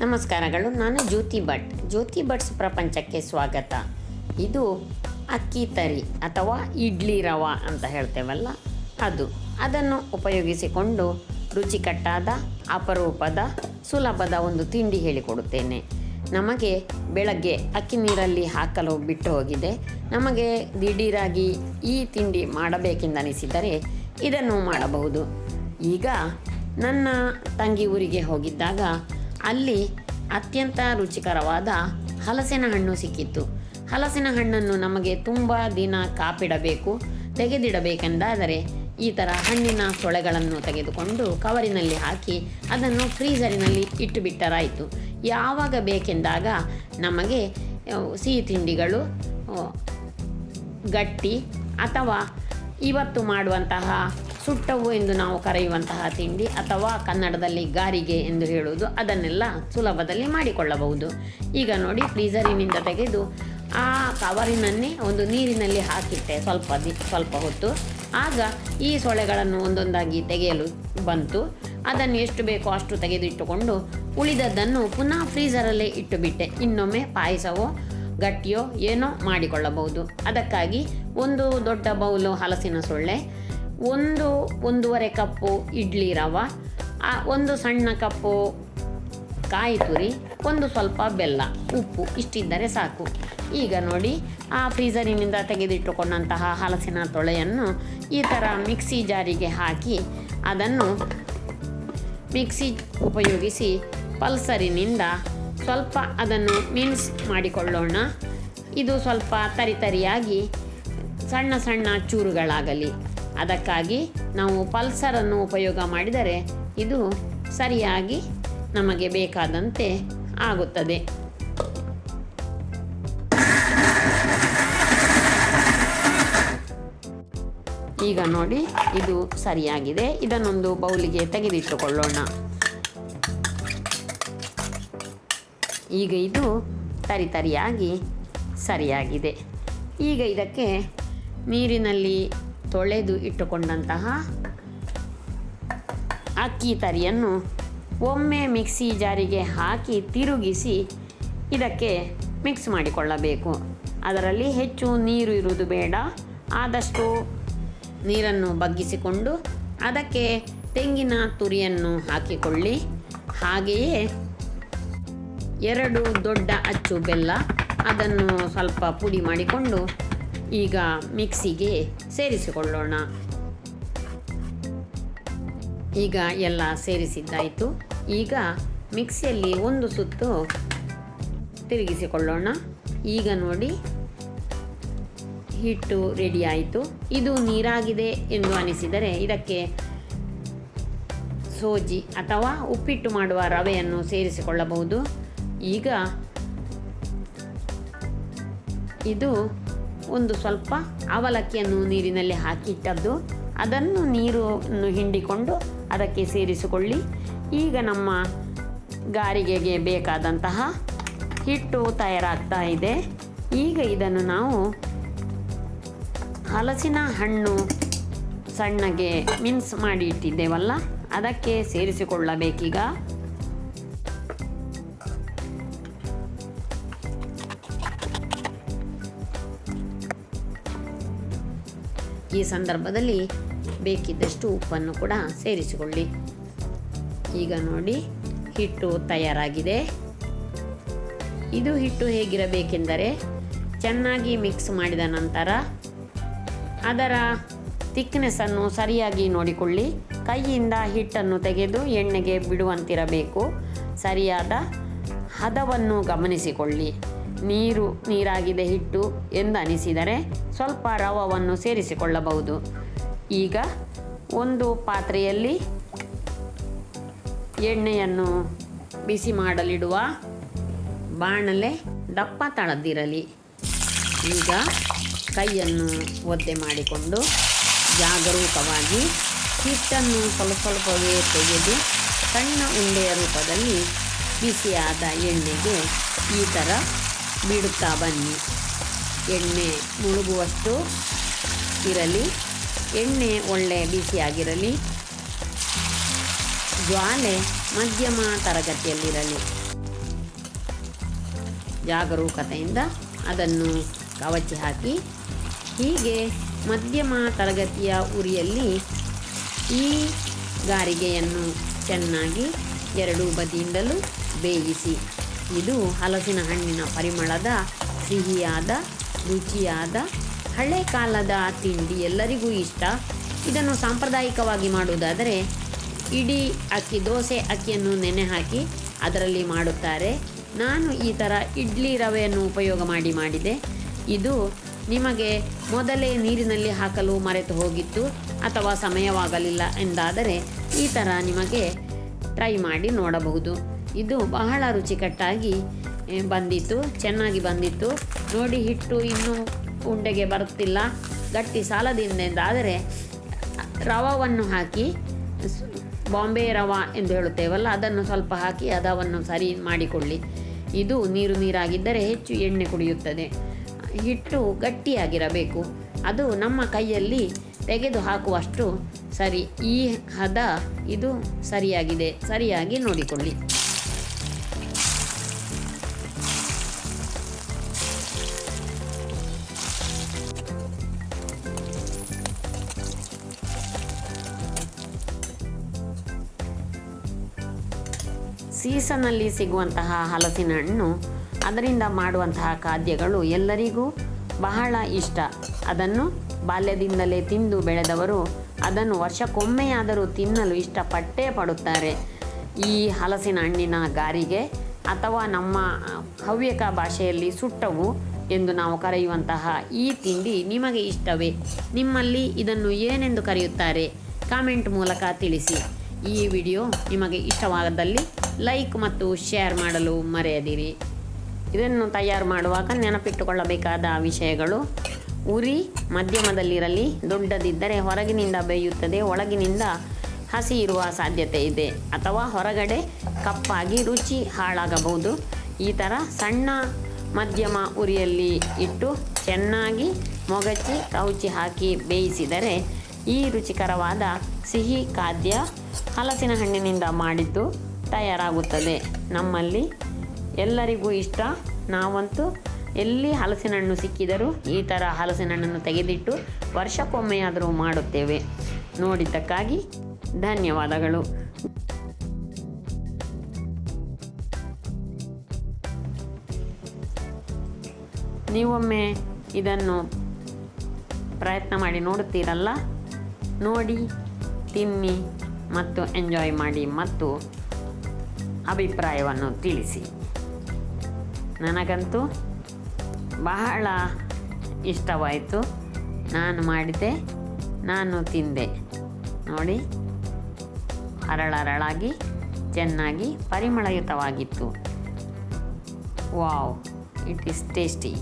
ನಮಸ್ಕಾರಗಳು. ನಾನು ಜ್ಯೋತಿ ಬಟ್ಸ್ ಪ್ರಪಂಚಕ್ಕೆ ಸ್ವಾಗತ. ಇದು ಅಕ್ಕಿ ತರಿ ಅಥವಾ ಇಡ್ಲಿ ರವಾ ಅಂತ ಹೇಳ್ತೇವಲ್ಲ, ಅದನ್ನು ಉಪಯೋಗಿಸಿಕೊಂಡು ರುಚಿಕಟ್ಟಾದ, ಅಪರೂಪದ, ಸುಲಭದ ಒಂದು ತಿಂಡಿ ಹೇಳಿಕೊಡುತ್ತೇನೆ. ನಮಗೆ ಬೆಳಗ್ಗೆ ಅಕ್ಕಿ ನೀರಲ್ಲಿ ಹಾಕಲು ಬಿಟ್ಟು ಹೋಗಿದೆ. ನಮಗೆ ದಿಢೀರಾಗಿ ಈ ತಿಂಡಿ ಮಾಡಬೇಕೆಂದನಿಸಿದರೆ ಇದನ್ನು ಮಾಡಬಹುದು. ಈಗ ನನ್ನ ತಂಗಿ ಊರಿಗೆ ಹೋಗಿದ್ದಾಗ ಅಲ್ಲಿ ಅತ್ಯಂತ ರುಚಿಕರವಾದ ಹಲಸಿನ ಹಣ್ಣು ಸಿಕ್ಕಿತ್ತು. ಹಲಸಿನ ಹಣ್ಣನ್ನು ನಮಗೆ ತುಂಬ ದಿನ ಕಾಪಿಡಬೇಕು, ತೆಗೆದಿಡಬೇಕೆಂದಾದರೆ ಈ ಥರ ಹಣ್ಣಿನ ಸೊಳೆಗಳನ್ನು ತೆಗೆದುಕೊಂಡು ಕವರಿನಲ್ಲಿ ಹಾಕಿ ಅದನ್ನು ಫ್ರೀಝರಿನಲ್ಲಿ ಇಟ್ಟು ಬಿಟ್ಟರಾಯಿತು. ಯಾವಾಗ ಬೇಕೆಂದಾಗ ನಮಗೆ ಸಿಹಿ ತಿಂಡಿಗಳು, ಗಟ್ಟಿ ಅಥವಾ ಇವತ್ತು ಮಾಡುವಂತಹ ಸುಟ್ಟವು ಎಂದು ನಾವು ಕರೆಯುವಂತಹ ತಿಂಡಿ ಅಥವಾ ಕನ್ನಡದಲ್ಲಿ ಗಾರಿಗೆ ಎಂದು ಹೇಳುವುದು, ಅದನ್ನೆಲ್ಲ ಸುಲಭದಲ್ಲಿ ಮಾಡಿಕೊಳ್ಳಬಹುದು. ಈಗ ನೋಡಿ, ಫ್ರೀಝರಿನಿಂದ ತೆಗೆದು ಆ ಕವರಿನನ್ನೇ ಒಂದು ನೀರಿನಲ್ಲಿ ಹಾಕಿಟ್ಟೆ ಸ್ವಲ್ಪ ಹೊತ್ತು. ಆಗ ಈ ಸೊಳೆಗಳನ್ನು ಒಂದೊಂದಾಗಿ ತೆಗೆಯಲು ಬಂತು. ಅದನ್ನು ಎಷ್ಟು ಬೇಕೋ ಅಷ್ಟು ತೆಗೆದಿಟ್ಟುಕೊಂಡು ಉಳಿದದ್ದನ್ನು ಪುನಃ ಫ್ರೀಝರಲ್ಲೇ ಇಟ್ಟುಬಿಟ್ಟೆ. ಇನ್ನೊಮ್ಮೆ ಪಾಯಸವೋ ಗಟ್ಟಿಯೋ ಏನೋ ಮಾಡಿಕೊಳ್ಳಬಹುದು. ಅದಕ್ಕಾಗಿ ಒಂದು ದೊಡ್ಡ ಬೌಲು ಹಲಸಿನ ಸೊಳ್ಳೆ, 1-1.5 ಕಪ್ಪು ಇಡ್ಲಿ ರವೆ, 1 ಸಣ್ಣ ಕಪ್ಪು ಕಾಯಿ ತುರಿ, ಸ್ವಲ್ಪ ಬೆಲ್ಲ, ಉಪ್ಪು ಇಷ್ಟಿದ್ದರೆ ಸಾಕು. ಈಗ ನೋಡಿ, ಆ ಫ್ರೀಝರಿನಿಂದ ತೆಗೆದಿಟ್ಟುಕೊಂಡಂತಹ ಹಲಸಿನ ತೊಳೆಯನ್ನು ಈ ಥರ ಮಿಕ್ಸಿ ಜಾರಿಗೆ ಹಾಕಿ ಅದನ್ನು ಮಿಕ್ಸಿ ಉಪಯೋಗಿಸಿ ಪಲ್ಸರಿನಿಂದ ಸ್ವಲ್ಪ ಅದನ್ನು ಮಿನ್ಸ್ ಮಾಡಿಕೊಳ್ಳೋಣ. ಇದು ಸ್ವಲ್ಪ ತರಿಯಾಗಿ ಸಣ್ಣ ಸಣ್ಣ ಚೂರುಗಳಾಗಲಿ. ಅದಕ್ಕಾಗಿ ನಾವು ಪಲ್ಸರನ್ನು ಉಪಯೋಗ ಮಾಡಿದರೆ ಇದು ಸರಿಯಾಗಿ ನಮಗೆ ಬೇಕಾದಂತೆ ಆಗುತ್ತದೆ. ಈಗ ನೋಡಿ, ಇದು ಸರಿಯಾಗಿದೆ. ಇದನ್ನೊಂದು ಬೌಲಿಗೆ ತೆಗೆದಿಟ್ಟುಕೊಳ್ಳೋಣ. ಈಗ ಇದು ತರಿಯಾಗಿ ಸರಿಯಾಗಿದೆ. ಈಗ ಇದಕ್ಕೆ ನೀರಿನಲ್ಲಿ ತೊಳೆದು ಇಟ್ಟುಕೊಂಡಂತಹ ಅಕ್ಕಿ ತರಿಯನ್ನು ಒಮ್ಮೆ ಮಿಕ್ಸಿ ಜಾರಿಗೆ ಹಾಕಿ ತಿರುಗಿಸಿ ಇದಕ್ಕೆ ಮಿಕ್ಸ್ ಮಾಡಿಕೊಳ್ಳಬೇಕು. ಅದರಲ್ಲಿ ಹೆಚ್ಚು ನೀರು ಇರುವುದು ಬೇಡ. ಆದಷ್ಟು ನೀರನ್ನು ಬಗ್ಗಿಸಿಕೊಂಡು ಅದಕ್ಕೆ ತೆಂಗಿನ ತುರಿಯನ್ನು ಹಾಕಿಕೊಳ್ಳಿ. ಹಾಗೆಯೇ 2 ದೊಡ್ಡ ಅಚ್ಚು ಬೆಲ್ಲ, ಅದನ್ನು ಸ್ವಲ್ಪ ಪುಡಿ ಮಾಡಿಕೊಂಡು ಈಗ ಮಿಕ್ಸಿಗೆ ಸೇರಿಸಿಕೊಳ್ಳೋಣ. ಈಗ ಎಲ್ಲ ಸೇರಿಸಿದ್ದಾಯಿತು. ಈಗ ಮಿಕ್ಸಿಯಲ್ಲಿ 1 ಸುತ್ತು ತಿರುಗಿಸಿಕೊಳ್ಳೋಣ. ಈಗ ನೋಡಿ, ಹಿಟ್ಟು ರೆಡಿ ಆಯಿತು. ಇದು ನೀರಾಗಿದೆ ಎಂದು ಅನಿಸಿದರೆ ಇದಕ್ಕೆ ಸೋಜಿ ಅಥವಾ ಉಪ್ಪಿಟ್ಟು ಮಾಡುವ ರವೆಯನ್ನು ಸೇರಿಸಿಕೊಳ್ಳಬಹುದು. ಈಗ ಇದು ಸ್ವಲ್ಪ ಅವಲಕ್ಕಿಯನ್ನು ನೀರಿನಲ್ಲಿ ಹಾಕಿಟ್ಟದ್ದು, ಅದನ್ನು ನೀರನ್ನು ಹಿಂಡಿಕೊಂಡು ಅದಕ್ಕೆ ಸೇರಿಸಿಕೊಳ್ಳಿ. ಈಗ ನಮ್ಮ ಗಾರಿಗೆಗೆ ಬೇಕಾದಂತಹ ಹಿಟ್ಟು ತಯಾರಾಗ್ತಾ ಇದೆ. ಈಗ ಇದನ್ನು ನಾವು ಹಲಸಿನ ಹಣ್ಣು ಸಣ್ಣಗೆ ಮಿನ್ಸ್ ಮಾಡಿ ಇಟ್ಟಿದ್ದೇವಲ್ಲ, ಅದಕ್ಕೆ ಸೇರಿಸಿಕೊಳ್ಳಬೇಕೀಗ. ಈ ಸಂದರ್ಭದಲ್ಲಿ ಬೇಕಿದ್ದಷ್ಟು ಉಪ್ಪನ್ನು ಕೂಡ ಸೇರಿಸಿಕೊಳ್ಳಿ. ಈಗ ನೋಡಿ, ಹಿಟ್ಟು ತಯಾರಾಗಿದೆ. ಇದು ಹಿಟ್ಟು ಹೇಗಿರಬೇಕೆಂದರೆ, ಚೆನ್ನಾಗಿ ಮಿಕ್ಸ್ ಮಾಡಿದ ನಂತರ ಅದರ ಥಿಕ್ನೆಸ್ಸನ್ನು ಸರಿಯಾಗಿ ನೋಡಿಕೊಳ್ಳಿ. ಕೈಯಿಂದ ಹಿಟ್ಟನ್ನು ತೆಗೆದು ಎಣ್ಣೆಗೆ ಬಿಡುವಂತಿರಬೇಕು. ಸರಿಯಾದ ಹದವನ್ನು ಗಮನಿಸಿಕೊಳ್ಳಿ. ನೀರಾಗಿದೆ ಹಿಟ್ಟು ಎಂದು ಅನಿಸಿದರೆ ಸ್ವಲ್ಪ ರವವನ್ನು ಸೇರಿಸಿಕೊಳ್ಳಬಹುದು. ಈಗ ಒಂದು ಪಾತ್ರೆಯಲ್ಲಿ ಎಣ್ಣೆಯನ್ನು ಬಿಸಿ ಮಾಡಲಿಡುವ. ಬಾಣಲೆ ದಪ್ಪ ತಳದಿರಲಿ. ಈಗ ಕೈಯನ್ನು ಒದ್ದೆ ಮಾಡಿಕೊಂಡು ಜಾಗರೂಕವಾಗಿ ಹಿಟ್ಟನ್ನು ಸ್ವಲ್ಪವೇ ತೆಗೆದು ಸಣ್ಣ ಉಂಡೆಯ ರೂಪದಲ್ಲಿ ಬಿಸಿಯಾದ ಎಣ್ಣೆಗೆ ಈ ಥರ ಬಿಡುತ್ತಾ ಬನ್ನಿ. ಎಣ್ಣೆ ಮುಳುಗುವಷ್ಟು ಇರಲಿ. ಎಣ್ಣೆ ಒಳ್ಳೆ ಬಿಸಿಯಾಗಿರಲಿ. ಜ್ವಾಲೆ ಮಧ್ಯಮ ತರಗತಿಯಲ್ಲಿರಲಿ. ಜಾಗರೂಕತೆಯಿಂದ ಅದನ್ನು ಕವಚಿ ಹಾಕಿ ಹೀಗೆ ಮಧ್ಯಮ ತರಗತಿಯ ಉರಿಯಲ್ಲಿ ಈ ಗಾರಿಗೆಯನ್ನು ಚೆನ್ನಾಗಿ ಎರಡೂ ಬದಿಯಿಂದಲೂ ಬೇಯಿಸಿ. ಇದು ಹಲಸಿನ ಹಣ್ಣಿನ ಪರಿಮಳದ ಸಿಹಿಯಾದ ರುಚಿಯಾದ ಹಳೆ ಕಾಲದ ತಿಂಡಿ, ಎಲ್ಲರಿಗೂ ಇಷ್ಟ. ಇದನ್ನು ಸಾಂಪ್ರದಾಯಿಕವಾಗಿ ಮಾಡುವುದಾದರೆ ಇಡೀ ಅಕ್ಕಿ, ದೋಸೆ ಅಕ್ಕಿಯನ್ನು ನೆನೆ ಹಾಕಿ ಅದರಲ್ಲಿ ಮಾಡುತ್ತಾರೆ. ನಾನು ಈ ಥರ ಇಡ್ಲಿ ರವೆಯನ್ನು ಉಪಯೋಗ ಮಾಡಿದೆ. ಇದು ನಿಮಗೆ ಮೊದಲೇ ನೀರಿನಲ್ಲಿ ಹಾಕಲು ಮರೆತು ಹೋಗಿತ್ತು ಅಥವಾ ಸಮಯವಾಗಲಿಲ್ಲ ಎಂದಾದರೆ ಈ ಥರ ನಿಮಗೆ ಟ್ರೈ ಮಾಡಿ ನೋಡಬಹುದು. ಇದು ಬಹಳ ರುಚಿಕಟ್ಟಾಗಿ ಬಂದಿತ್ತು, ಚೆನ್ನಾಗಿ ಬಂದಿತ್ತು. ನೋಡಿ, ಹಿಟ್ಟು ಇನ್ನೂ ಉಂಡೆಗೆ ಬರುತ್ತಿಲ್ಲ, ಗಟ್ಟಿ ಸಾಲದಿಂದಾದರೆ ರವವನ್ನು ಹಾಕಿ, ಬಾಂಬೆ ರವ ಎಂದು ಹೇಳುತ್ತೇವಲ್ಲ, ಅದನ್ನು ಸ್ವಲ್ಪ ಹಾಕಿ ಅದವನ್ನು ಸರಿ ಮಾಡಿಕೊಳ್ಳಿ. ಇದು ನೀರಾಗಿದ್ದರೆ ಹೆಚ್ಚು ಎಣ್ಣೆ ಕುಡಿಯುತ್ತದೆ. ಹಿಟ್ಟು ಗಟ್ಟಿಯಾಗಿರಬೇಕು, ಅದು ನಮ್ಮ ಕೈಯಲ್ಲಿ ತೆಗೆದು ಹಾಕುವಷ್ಟು ಸರಿ. ಈ ಹದ ಇದು ಸರಿಯಾಗಿದೆ, ಸರಿಯಾಗಿ ನೋಡಿಕೊಳ್ಳಿ. ಸೀಸನ್ನಲ್ಲಿ ಸಿಗುವಂತಹ ಹಲಸಿನ ಹಣ್ಣು, ಅದರಿಂದ ಮಾಡುವಂತಹ ಖಾದ್ಯಗಳು ಎಲ್ಲರಿಗೂ ಬಹಳ ಇಷ್ಟ. ಅದನ್ನು ಬಾಲ್ಯದಿಂದಲೇ ತಿಂದು ಬೆಳೆದವರು ಅದನ್ನು ವರ್ಷಕ್ಕೊಮ್ಮೆಯಾದರೂ ತಿನ್ನಲು ಇಷ್ಟಪಟ್ಟೇ ಪಡುತ್ತಾರೆ. ಈ ಹಲಸಿನ ಹಣ್ಣಿನ ಗಾರಿಗೆ ಅಥವಾ ನಮ್ಮ ಹವ್ಯಕ ಭಾಷೆಯಲ್ಲಿ ಸುಟ್ಟವು ಎಂದು ನಾವು ಕರೆಯುವಂತಹ ಈ ತಿಂಡಿ ನಿಮಗೆ ಇಷ್ಟವೇ? ನಿಮ್ಮಲ್ಲಿ ಇದನ್ನು ಏನೆಂದು ಕರೆಯುತ್ತಾರೆ? ಕಾಮೆಂಟ್ ಮೂಲಕ ತಿಳಿಸಿ. ಈ ವಿಡಿಯೋ ನಿಮಗೆ ಇಷ್ಟವಾದಲ್ಲಿ ಲೈಕ್ ಮತ್ತು ಶೇರ್ ಮಾಡಲು ಮರೆಯದಿರಿ. ಇದನ್ನು ತಯಾರು ಮಾಡುವಾಗ ನೆನಪಿಟ್ಟುಕೊಳ್ಳಬೇಕಾದ ವಿಷಯಗಳು: ಉರಿ ಮಧ್ಯಮದಲ್ಲಿರಲಿ, ದೊಡ್ಡದಿದ್ದರೆ ಹೊರಗಿನಿಂದ ಬೇಯುತ್ತದೆ, ಒಳಗಿನಿಂದ ಹಸಿ ಇರುವ ಸಾಧ್ಯತೆ ಇದೆ, ಅಥವಾ ಹೊರಗಡೆ ಕಪ್ಪಾಗಿ ರುಚಿ ಹಾಳಾಗಬಹುದು. ಈ ಥರ ಸಣ್ಣ ಮಧ್ಯಮ ಉರಿಯಲ್ಲಿ ಇಟ್ಟು ಚೆನ್ನಾಗಿ ಮೊಗಚಿ ಕವುಚಿ ಹಾಕಿ ಬೇಯಿಸಿದರೆ ಈ ರುಚಿಕರವಾದ ಸಿಹಿ ಖಾದ್ಯ ಹಲಸಿನ ಹಣ್ಣಿನಿಂದ ಮಾಡಿದ್ದು ತಯಾರಾಗುತ್ತದೆ. ನಮ್ಮಲ್ಲಿ ಎಲ್ಲರಿಗೂ ಇಷ್ಟ. ನಾವಂತೂ ಎಲ್ಲಿ ಹಲಸಿನ ಹಣ್ಣು ಸಿಕ್ಕಿದರೂ ಈ ಥರ ಹಲಸಿನ ಹಣ್ಣನ್ನು ತೆಗೆದಿಟ್ಟು ವರ್ಷಕ್ಕೊಮ್ಮೆಯಾದರೂ ಮಾಡುತ್ತೇವೆ. ನೋಡಿದ್ದಕ್ಕಾಗಿ ಧನ್ಯವಾದಗಳು. ನೀವೊಮ್ಮೆ ಇದನ್ನು ಪ್ರಯತ್ನ ಮಾಡಿ ನೋಡುತ್ತೀರಲ್ಲ, ನೋಡಿ, ತಿನ್ನಿ ಮತ್ತು ಎಂಜಾಯ್ ಮಾಡಿ ಮತ್ತು ಅಭಿಪ್ರಾಯವನ್ನು ತಿಳಿಸಿ. ನನಗಂತೂ ಬಹಳ ಇಷ್ಟವಾಯಿತು. ನಾನು ಮಾಡಿದೆ, ನಾನು ತಿಂದೆ. ನೋಡಿ, ಹರಳಾಗಿ ಚೆನ್ನಾಗಿ ಪರಿಮಳಯುತವಾಗಿತ್ತು. Wow, it is tasty.